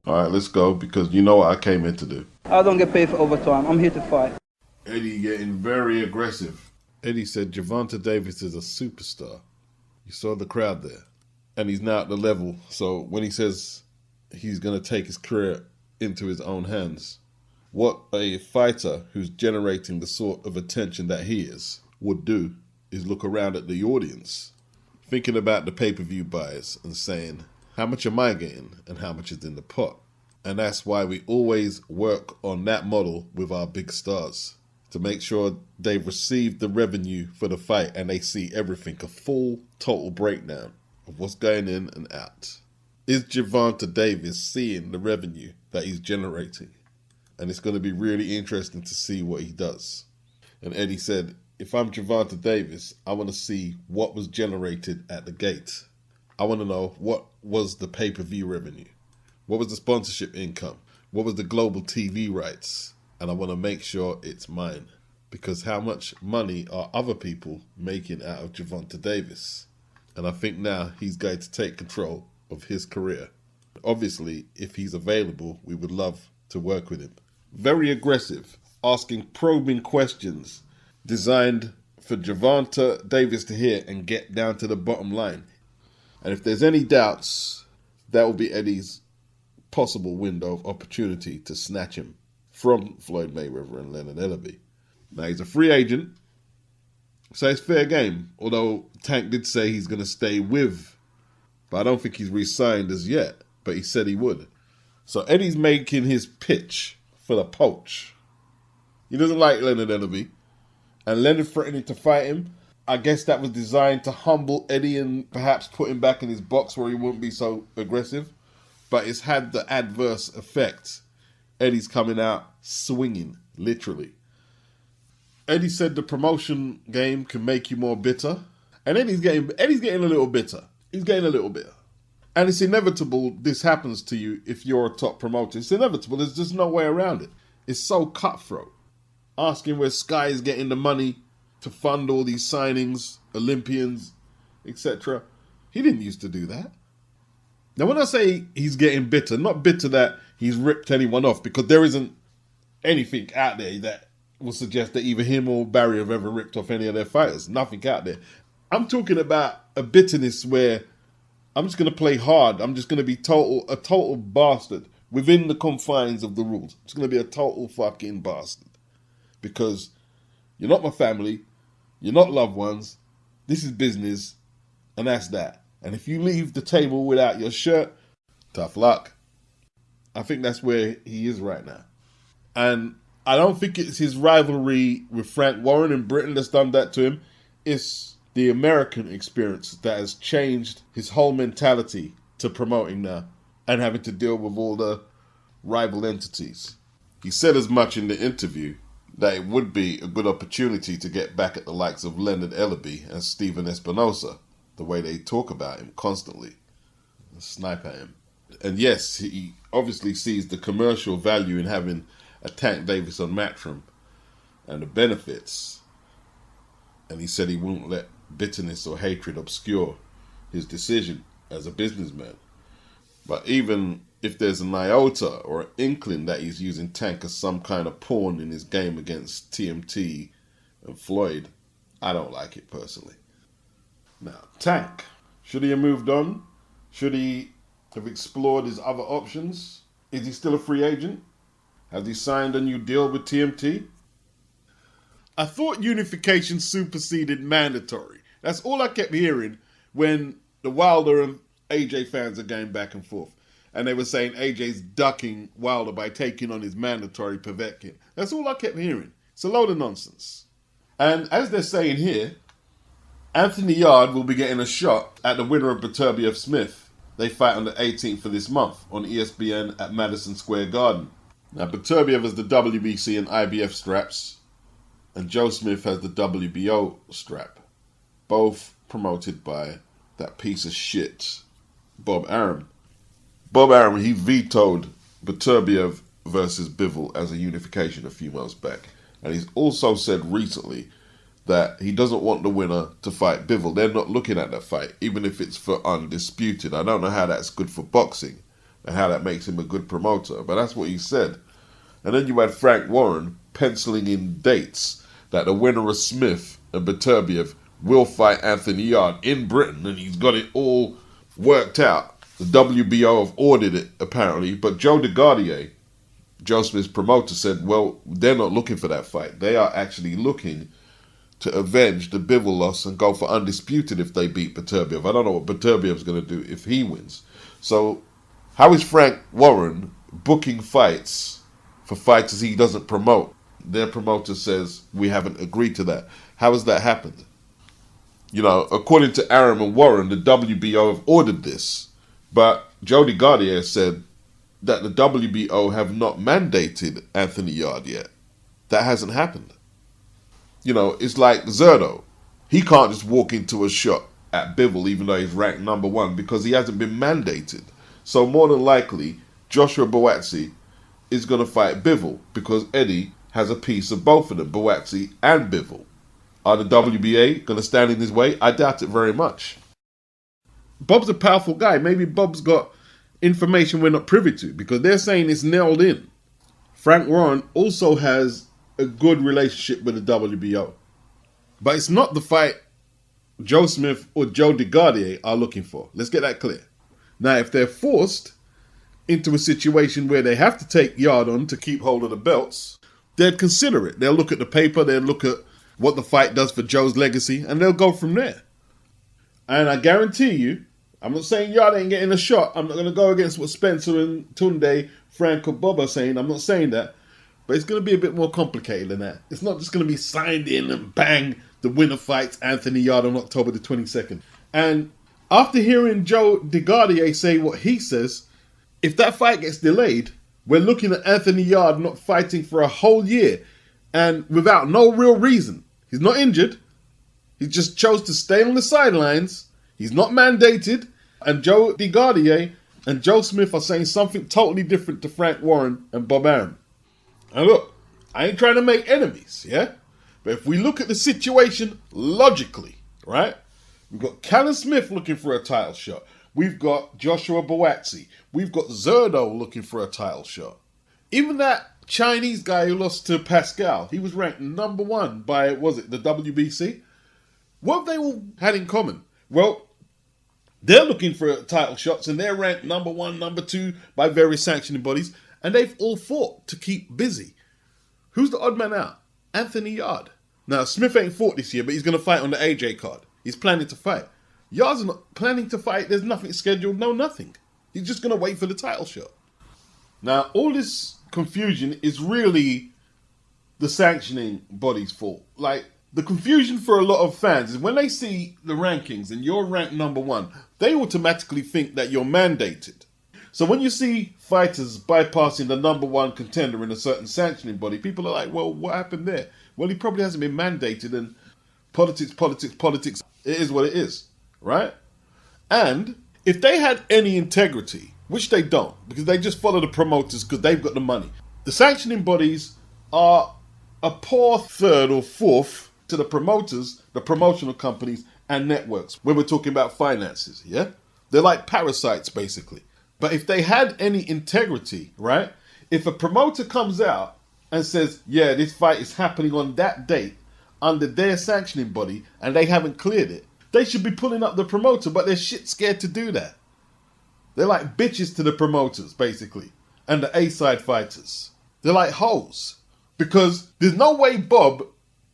All right, let's go, because you know what I came here to do. I don't get paid for overtime. I'm here to fight. Eddie getting very aggressive. Eddie said Gervonta Davis is a superstar. You saw the crowd there. And he's now at the level. So when he says he's going to take his career into his own hands, what a fighter who's generating the sort of attention that he is would do is look around at the audience, thinking about the pay-per-view buys and saying, how much am I getting and how much is in the pot? And that's why we always work on that model with our big stars, to make sure they've received the revenue for the fight and they see everything, a full, total breakdown of what's going in and out. Is Gervonta Davis seeing the revenue that he's generating? And it's going to be really interesting to see what he does. And Eddie said, if I'm Gervonta Davis, I want to see what was generated at the gate. I want to know what was the pay-per-view revenue. What was the sponsorship income? What was the global TV rights? And I want to make sure it's mine. Because how much money are other people making out of Gervonta Davis? And I think now he's going to take control of his career. Obviously, if he's available, we would love to work with him. Very aggressive, asking probing questions designed for Gervonta Davis to hear and get down to the bottom line. And if there's any doubts, that will be Eddie's possible window of opportunity to snatch him from Floyd Mayweather and Leonard Ellerbe. Now, he's a free agent, so it's fair game. Although Tank did say he's going to stay with, but I don't think he's re-signed as yet, but he said he would. So Eddie's making his pitch for the poach. He doesn't like Leonard Ellerbe, and Leonard threatening to fight him. I guess that was designed to humble Eddie and perhaps put him back in his box where he wouldn't be so aggressive. But it's had the adverse effect. Eddie's coming out swinging, literally. Eddie said the promotion game can make you more bitter. And Eddie's getting a little bitter. He's getting a little bitter. And it's inevitable this happens to you if you're a top promoter. It's inevitable. There's just no way around it. It's so cutthroat. Asking where Sky is getting the money to fund all these signings, Olympians, etc. He didn't used to do that. Now, when I say he's getting bitter, not bitter that he's ripped anyone off, because there isn't anything out there that will suggest that either him or Barry have ever ripped off any of their fighters. Nothing out there. I'm talking about a bitterness where I'm just going to play hard. I'm just going to be a total bastard within the confines of the rules. I'm just going to be a total fucking bastard. Because you're not my family. You're not loved ones. This is business. And that's that. And if you leave the table without your shirt, tough luck. I think that's where he is right now. And I don't think it's his rivalry with Frank Warren in Britain that's done that to him. It's the American experience that has changed his whole mentality to promoting now and having to deal with all the rival entities. He said as much in the interview that it would be a good opportunity to get back at the likes of Leonard Ellerbe and Stephen Espinosa, the way they talk about him constantly and snipe at him. And yes, he obviously sees the commercial value in having a Tank Davis on Matchroom and the benefits. And he said he won't let bitterness or hatred obscure his decision as a businessman. But even if there's an iota or an inkling that he's using Tank as some kind of pawn in his game against TMT and Floyd, I don't like it personally. Now, Tank, should he have moved on? Should he have explored his other options? Is he still a free agent? Has he signed a new deal with TMT? I thought unification superseded mandatory. That's all I kept hearing when the Wilder and AJ fans are going back and forth. And they were saying AJ's ducking Wilder by taking on his mandatory Povetkin. That's all I kept hearing. It's a load of nonsense. And as they're saying here, Anthony Yard will be getting a shot at the winner of Beterbiev Smith. They fight on the 18th of this month on ESPN at Madison Square Garden. Now, Beterbiev has the WBC and IBF straps, and Joe Smith has the WBO strap. Both promoted by that piece of shit, Bob Arum. Bob Arum, he vetoed Beterbiev versus Bivol as a unification a few months back. And he's also said recently that he doesn't want the winner to fight Bivol. They're not looking at that fight, even if it's for undisputed. I don't know how that's good for boxing, and how that makes him a good promoter. But that's what he said. And then you had Frank Warren penciling in dates that the winner of Smith and Beterbiev will fight Anthony Yarde in Britain, and he's got it all worked out. The WBO have ordered it, apparently, but Joe DiGaurdia, Joe Smith's promoter, said, well, they're not looking for that fight. They are actually looking to avenge the Bivol loss and go for undisputed if they beat Beterbiev. I don't know what Beterbiev's going to do if he wins. So how is Frank Warren booking fights for fighters he doesn't promote? Their promoter says, we haven't agreed to that. How has that happened? You know, according to Arum and Warren, the WBO have ordered this. But Joe DiGaurdia said that the WBO have not mandated Anthony Yarde yet. That hasn't happened. You know, it's like Zerdo. He can't just walk into a shot at Bivol even though he's ranked number 1 because he hasn't been mandated. So more than likely, Joshua Buatsi is going to fight Bivol because Eddie has a piece of both of them, Buatsi and Bivol. Are the WBA going to stand in his way? I doubt it very much. Bob's a powerful guy. Maybe Bob's got information we're not privy to because they're saying it's nailed in. Frank Warren also has a good relationship with the WBO. But it's not the fight Joe Smith or Joe DiGaurdia are looking for. Let's get that clear. Now, if they're forced into a situation where they have to take Yarde on to keep hold of the belts, they'd consider it. They'll look at the paper, they'll look at what the fight does for Joe's legacy, and they'll go from there. And I guarantee you, I'm not saying Yarde ain't getting a shot. I'm not going to go against what Spencer and Tunde, Frank or Bob are saying. I'm not saying that. But it's going to be a bit more complicated than that. It's not just going to be signed in and bang, the winner fights Anthony Yarde on October the 22nd. And after hearing Joe DiGaurdia say what he says, if that fight gets delayed, we're looking at Anthony Yarde not fighting for a whole year and without no real reason. He's not injured. He just chose to stay on the sidelines. He's not mandated. And Joe DiGaurdia and Joe Smith are saying something totally different to Frank Warren and Bob Arum. And look, I ain't trying to make enemies, yeah? But if we look at the situation logically, right? We've got Callum Smith looking for a title shot. We've got Joshua Buatsi. We've got Zerdo looking for a title shot. Even that Chinese guy who lost to Pascal, he was ranked number 1 by, was it the WBC? What have they all had in common? Well, they're looking for title shots and they're ranked number 1, number 2 by various sanctioning bodies. And they've all fought to keep busy. Who's the odd man out? Anthony Yarde. Now, Smith ain't fought this year, but he's going to fight on the AJ card. He's planning to fight. Yarde's not planning to fight. There's nothing scheduled, no nothing. He's just going to wait for the title shot. Now, all this confusion is really the sanctioning body's fault. Like, the confusion for a lot of fans is when they see the rankings and you're ranked number 1, they automatically think that you're mandated. So when you see fighters bypassing the number 1 contender in a certain sanctioning body, people are like, well, what happened there? Well, he probably hasn't been mandated, and politics, it is what it is, right? And if they had any integrity, which they don't, because they just follow the promoters because they've got the money. The sanctioning bodies are a poor third or fourth to the promoters, the promotional companies, and networks, when we're talking about finances, yeah? They're like parasites, basically. But if they had any integrity, right? If a promoter comes out and says, yeah, this fight is happening on that date under their sanctioning body and they haven't cleared it, they should be pulling up the promoter, but they're shit scared to do that. They're like bitches to the promoters, basically, and the A-side fighters. They're like hoes. Because there's no way Bob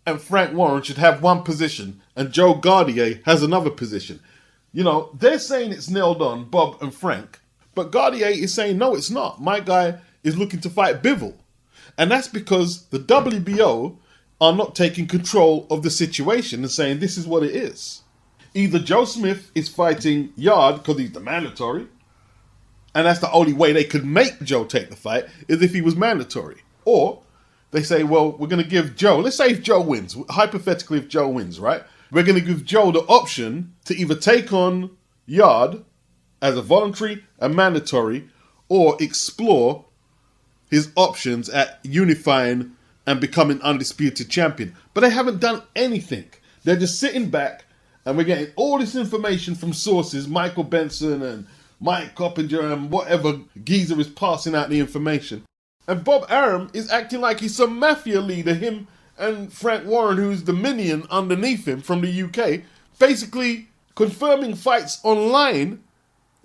and Frank Warren should have one position and Joe DiGaurdia has another position. You know, they're saying it's nailed on, Bob and Frank. But Garcia is saying, no, it's not. My guy is looking to fight Bivol. And that's because the WBO are not taking control of the situation and saying this is what it is. Either Joe Smith is fighting Yarde because he's the mandatory, and that's the only way they could make Joe take the fight is if he was mandatory. Or they say, well, we're going to give Joe, let's say if Joe wins, hypothetically if Joe wins, right? We're going to give Joe the option to either take on Yarde as a voluntary and mandatory, or explore his options at unifying and becoming undisputed champion. But they haven't done anything. They're just sitting back and we're getting all this information from sources, Michael Benson and Mike Coppinger and whatever geezer is passing out the information. And Bob Arum is acting like he's some mafia leader, him and Frank Warren, who's the minion underneath him from the UK, basically confirming fights online,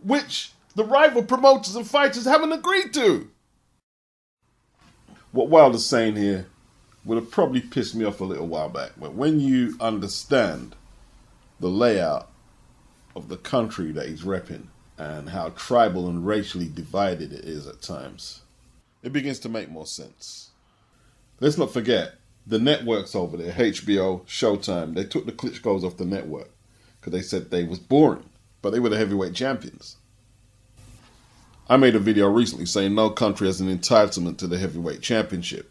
which the rival promoters and fighters haven't agreed to. What Wilder's saying here would have probably pissed me off a little while back, but when you understand the layout of the country that he's repping and how tribal and racially divided it is at times, it begins to make more sense. Let's not forget, the networks over there, HBO, Showtime, they took the Klitschko's off the network because they said they was boring, but they were the heavyweight champions. I made a video recently saying no country has an entitlement to the heavyweight championship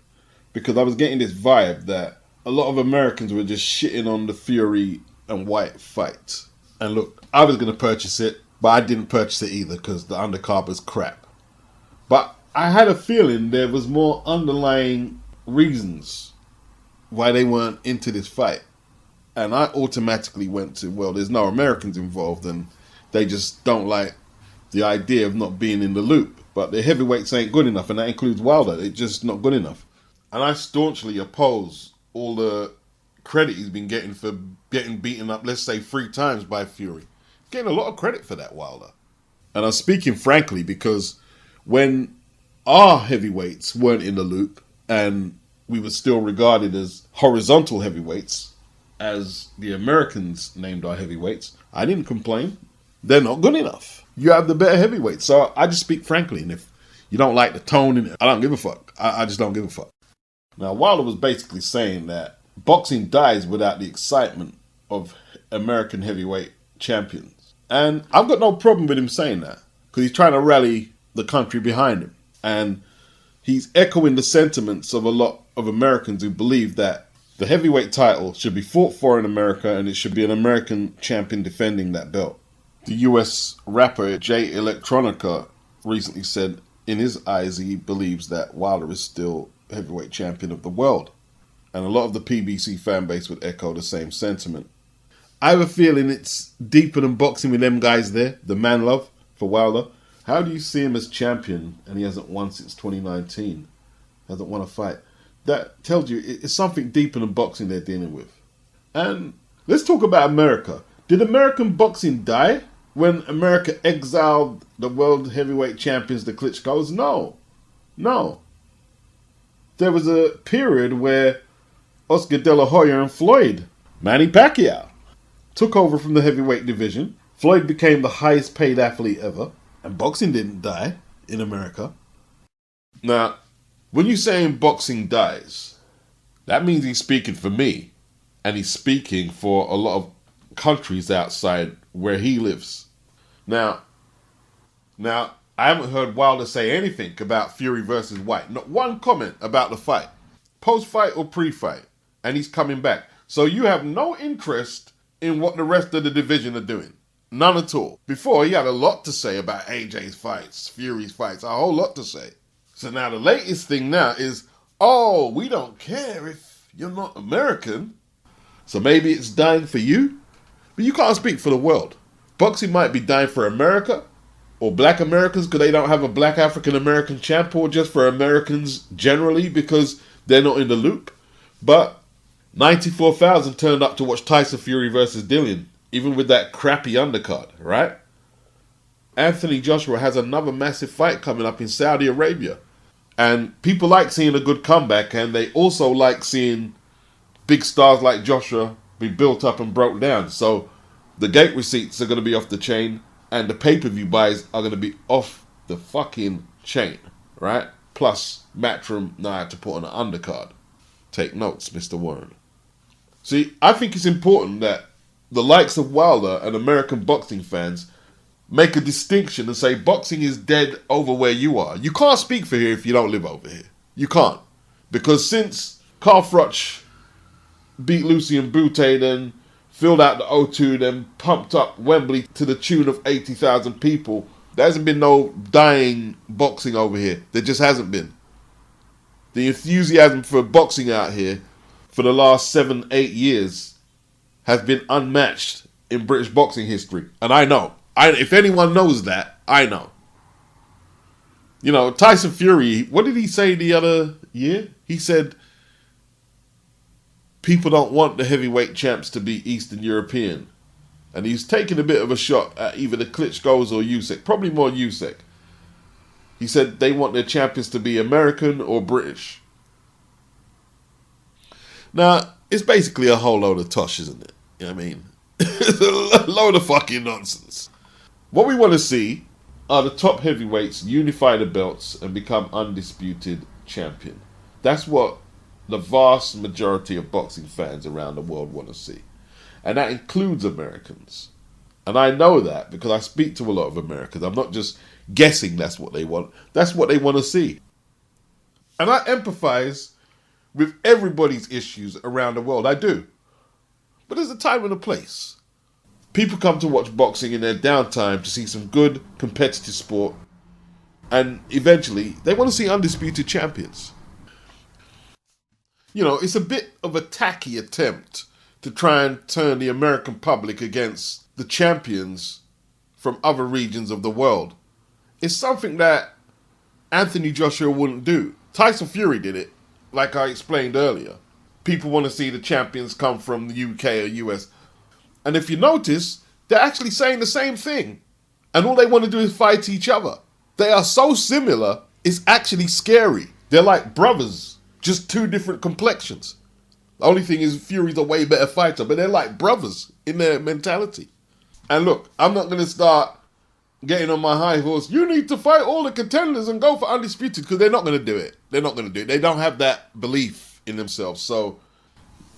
because I was getting this vibe that a lot of Americans were just shitting on the Fury and White fight. And look, I was going to purchase it, but I didn't purchase it either because the undercard was crap. But I had a feeling there was more underlying reasons why they weren't into this fight. And I automatically went to, well, there's no Americans involved and they just don't like the idea of not being in the loop. But the heavyweights ain't good enough, and that includes Wilder. It's just not good enough. And I staunchly oppose all the credit he's been getting for getting beaten up, let's say 3 times by Fury. Getting a lot of credit for that, Wilder. And I'm speaking frankly because when our heavyweights weren't in the loop and we were still regarded as horizontal heavyweights, as the Americans named our heavyweights, I didn't complain. They're not good enough. You have the better heavyweights. So I just speak frankly. And if you don't like the tone in it, I don't give a fuck. I just don't give a fuck. Now, Wilder was basically saying that boxing dies without the excitement of American heavyweight champions. And I've got no problem with him saying that because he's trying to rally the country behind him. And he's echoing the sentiments of a lot of Americans who believe that the heavyweight title should be fought for in America and it should be an American champion defending that belt. The US rapper Jay Electronica recently said in his eyes he believes that Wilder is still heavyweight champion of the world. And a lot of the PBC fan base would echo the same sentiment. I have a feeling it's deeper than boxing with them guys there, the man love for Wilder. How do you see him as champion and he hasn't won since 2019? Hasn't won a fight. That tells you it's something deeper than boxing they're dealing with. And let's talk about America. Did American boxing die when America exiled the world heavyweight champions, the Klitschko's? No. There was a period where Oscar De La Hoya and Floyd, Manny Pacquiao, took over from the heavyweight division. Floyd became the highest paid athlete ever. And boxing didn't die in America. Now, when you're saying boxing dies, that means he's speaking for me. And he's speaking for a lot of countries outside where he lives. Now, I haven't heard Wilder say anything about Fury versus White. Not one comment about the fight. Post-fight or pre-fight. And he's coming back. So you have no interest in what the rest of the division are doing. None at all. Before, he had a lot to say about AJ's fights, Fury's fights, a whole lot to say. So now the latest thing now is, oh, we don't care if you're not American. So maybe it's dying for you? But you can't speak for the world. Boxing might be dying for America, or black Americans because they don't have a black African American champ, or just for Americans generally because they're not in the loop. But 94,000 turned up to watch Tyson Fury versus Dillian, even with that crappy undercard, right? Anthony Joshua has another massive fight coming up in Saudi Arabia. And people like seeing a good comeback, and they also like seeing big stars like Joshua be built up and broke down. So the gate receipts are going to be off the chain, and the pay-per-view buys are going to be off the fucking chain, right? Plus, Matchroom now had to put on an undercard. Take notes, Mr. Warren. See, I think it's important that the likes of Wilder and American boxing fans make a distinction and say boxing is dead over where you are. You can't speak for here if you don't live over here. You can't. Because since Carl Froch beat Lucien Boutte, then filled out the O2, then pumped up Wembley to the tune of 80,000 people, there hasn't been no dying boxing over here. There just hasn't been. The enthusiasm for boxing out here for the last 7-8 years has been unmatched in British boxing history. And I know. If anyone knows that, I know. You know, Tyson Fury, what did he say the other year? He said people don't want the heavyweight champs to be Eastern European. And he's taking a bit of a shot at either the Klitschko's or Usyk. Probably more Usyk. He said they want their champions to be American or British. Now, it's basically a whole load of tosh, isn't it? You know what I mean? It's a load of fucking nonsense. What we want to see are the top heavyweights unify the belts and become undisputed champion. That's what the vast majority of boxing fans around the world want to see. And that includes Americans. And I know that because I speak to a lot of Americans. I'm not just guessing that's what they want. That's what they want to see. And I empathize with everybody's issues around the world. I do. But there's a time and a place. People come to watch boxing in their downtime to see some good competitive sport. And eventually, they want to see undisputed champions. You know, it's a bit of a tacky attempt to try and turn the American public against the champions from other regions of the world. It's something that Anthony Joshua wouldn't do. Tyson Fury did it, like I explained earlier. People want to see the champions come from the UK or US. And if you notice, they're actually saying the same thing. And all they want to do is fight each other. They are so similar, it's actually scary. They're like brothers, just two different complexions. The only thing is Fury's a way better fighter, but they're like brothers in their mentality. And look, I'm not going to start getting on my high horse. You need to fight all the contenders and go for undisputed, because they're not going to do it. They're not going to do it. They don't have that belief in themselves. So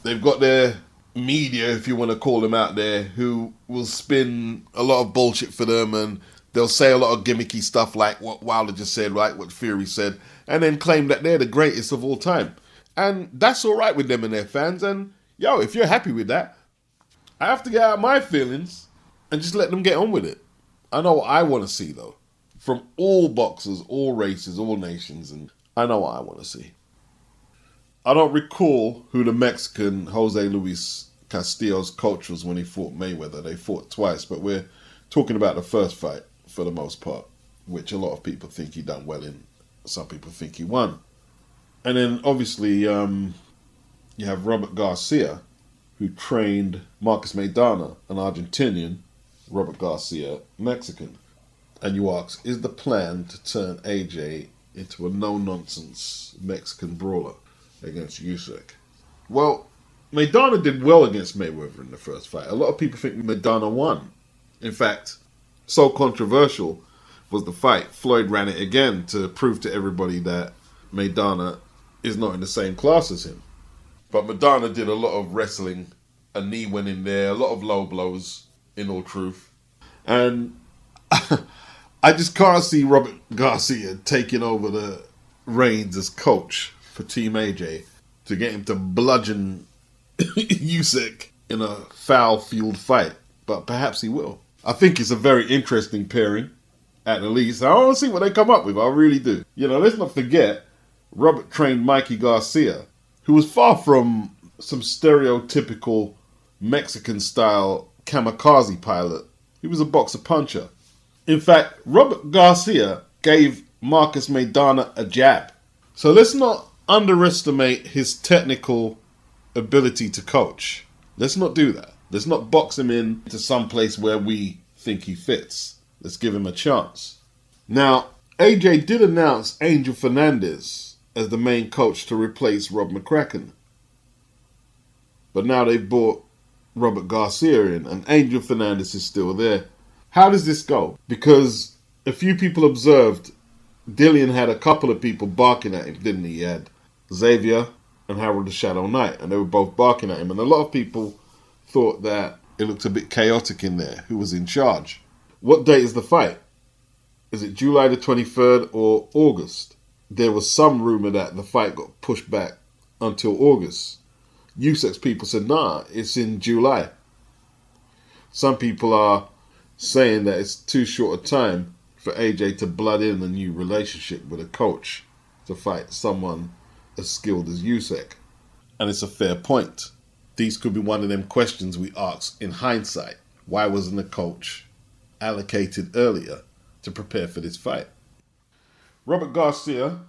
they've got their media, if you want to call them out there, who will spin a lot of bullshit for them, and they'll say a lot of gimmicky stuff like what Wilder just said, right, what Fury said, and then claim that they're the greatest of all time. And that's all right with them and their fans. And, yo, if you're happy with that, I have to get out my feelings and just let them get on with it. I know what I want to see, though. From all boxers, all races, all nations. And I know what I want to see. I don't recall who the Mexican Jose Luis Castillo's coach was when he fought Mayweather. They fought twice, but we're talking about the first fight for the most part, which a lot of people think he done well in. Some people think he won. And then, obviously, you have Robert Garcia, who trained Marcos Maidana, an Argentinian, Robert Garcia, Mexican. And you ask, is the plan to turn AJ into a no-nonsense Mexican brawler against Usyk? Well, Maidana did well against Mayweather in the first fight. A lot of people think Maidana won. In fact, so controversial was the fight, Floyd ran it again to prove to everybody that Maidana is not in the same class as him. But Maidana did a lot of wrestling. A knee went in there, a lot of low blows, in all truth. And I just can't see Robert Garcia taking over the reins as coach for Team AJ to get him to bludgeon Usyk in a foul-fueled fight. But perhaps he will. I think it's a very interesting pairing, at the least. I want to see what they come up with. I really do. You know, let's not forget, Robert trained Mikey Garcia, who was far from some stereotypical Mexican-style kamikaze pilot. He was a boxer puncher. In fact, Robert Garcia gave Marcos Maidana a jab. So let's not underestimate his technical ability to coach. Let's not do that. Let's not box him into some place where we think he fits. Let's give him a chance. Now, AJ did announce Angel Fernandez as the main coach to replace Rob McCracken. But now they've brought Robert Garcia in, and Angel Fernandez is still there. How does this go? Because a few people observed Dillian had a couple of people barking at him, didn't he? He had Xavier and Harold the Shadow Knight, and they were both barking at him. And a lot of people thought that it looked a bit chaotic in there. Who was in charge? What date is the fight? Is it July the 23rd or August? There was some rumour that the fight got pushed back until August. Usyk's people said, nah, it's in July. Some people are saying that it's too short a time for AJ to blood in a new relationship with a coach to fight someone as skilled as Usyk. And it's a fair point. These could be one of them questions we ask in hindsight. Why wasn't a coach allocated earlier to prepare for this fight. Robert Garcia,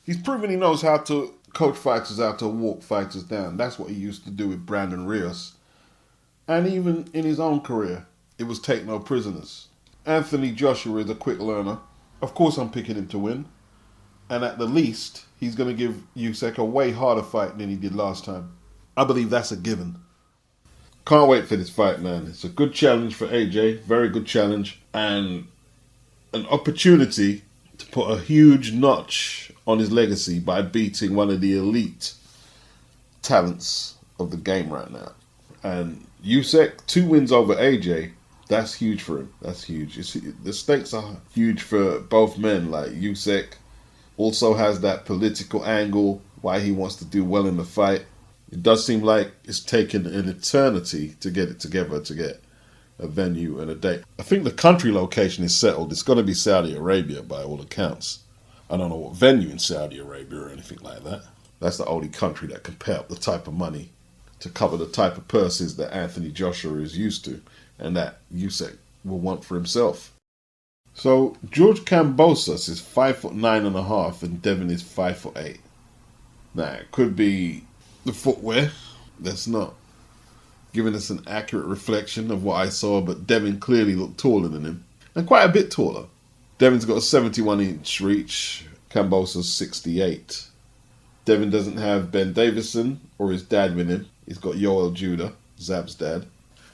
he's proven he knows how to coach fighters, how to walk fighters down. That's what he used to do with Brandon Rios. And even in his own career, it was take no prisoners. Anthony Joshua is a quick learner. Of course I'm picking him to win. And at the least, he's going to give Usyk a way harder fight than he did last time. I believe that's a given. Can't wait for this fight, man. It's a good challenge for AJ. Very good challenge. And an opportunity to put a huge notch on his legacy by beating one of the elite talents of the game right now. And Usyk, 2 wins over AJ, that's huge for him. That's huge. The stakes are huge for both men. Like, Usyk also has that political angle, why he wants to do well in the fight. It does seem like it's taken an eternity to get it together, to get a venue and a date. I think the country location is settled. It's going to be Saudi Arabia by all accounts. I don't know what venue in Saudi Arabia or anything like that. That's the only country that can pay up the type of money to cover the type of purses that Anthony Joshua is used to and that Usyk will want for himself. So George Kambosos is 5'9.5" and Devin is 5'8". Now it could be the footwear that's not giving us an accurate reflection of what I saw, but Devin clearly looked taller than him, and quite a bit taller. Devin's got a 71-inch reach, Kambosos 68. Devin doesn't have Ben Davison or his dad with him. He's got Yoel Judah, Zab's dad.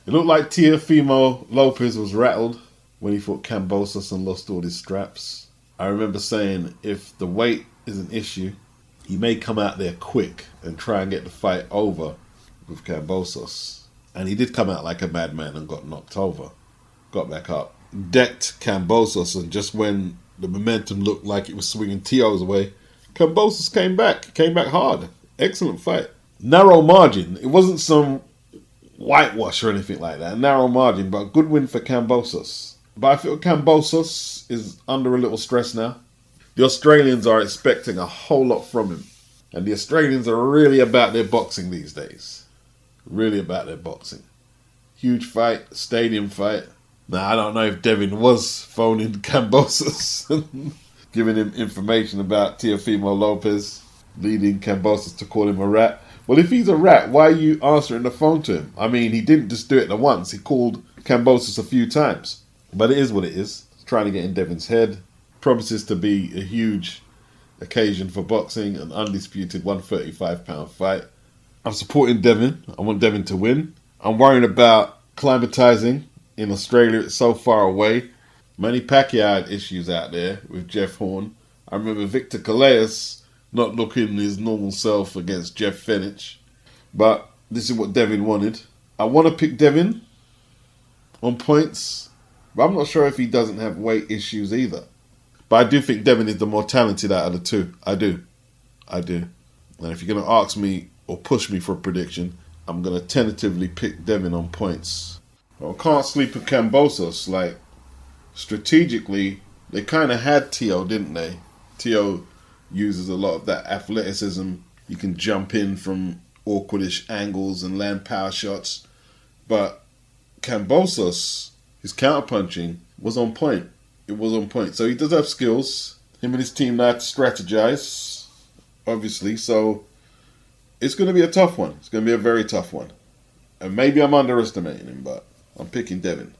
It looked like Teofimo Lopez was rattled when he fought Kambosos and lost all his straps. I remember saying if the weight is an issue, he may come out there quick and try and get the fight over with Kambosos. And he did come out like a madman and got knocked over. Got back up. Decked Kambosos, and just when the momentum looked like it was swinging Teo's way, Kambosos came back. Came back hard. Excellent fight. Narrow margin. It wasn't some whitewash or anything like that. Narrow margin, but a good win for Kambosos. But I feel Kambosos is under a little stress now. The Australians are expecting a whole lot from him. And the Australians are really about their boxing these days. Really about their boxing. Huge fight, stadium fight. Now, I don't know if Devin was phoning Kambosos, giving him information about Teofimo Lopez, leading Kambosos to call him a rat. Well, if he's a rat, why are you answering the phone to him? I mean, he didn't just do it at once. He called Kambosos a few times. But it is what it is. He's trying to get in Devin's head. Promises to be a huge occasion for boxing, an undisputed 135-pound fight. I'm supporting Devin. I want Devin to win. I'm worrying about climatizing in Australia. It's so far away. Manny Pacquiao had issues out there with Jeff Hearn. I remember Victor Callejas not looking his normal self against Jeff Fenech. But this is what Devin wanted. I want to pick Devin on points, but I'm not sure if he doesn't have weight issues either. But I do think Devin is the more talented out of the two. I do. And if you're going to ask me or push me for a prediction, I'm going to tentatively pick Devin on points. Well, I can't sleep with Kambosos. Like, strategically, they kind of had Teo, didn't they? Teo uses a lot of that athleticism. You can jump in from awkwardish angles and land power shots. But Kambosos, his counterpunching was on point. It was on point. So he does have skills. Him and his team know how to strategize, obviously. So it's going to be a tough one. It's going to be a very tough one. And maybe I'm underestimating him, but I'm picking Devin.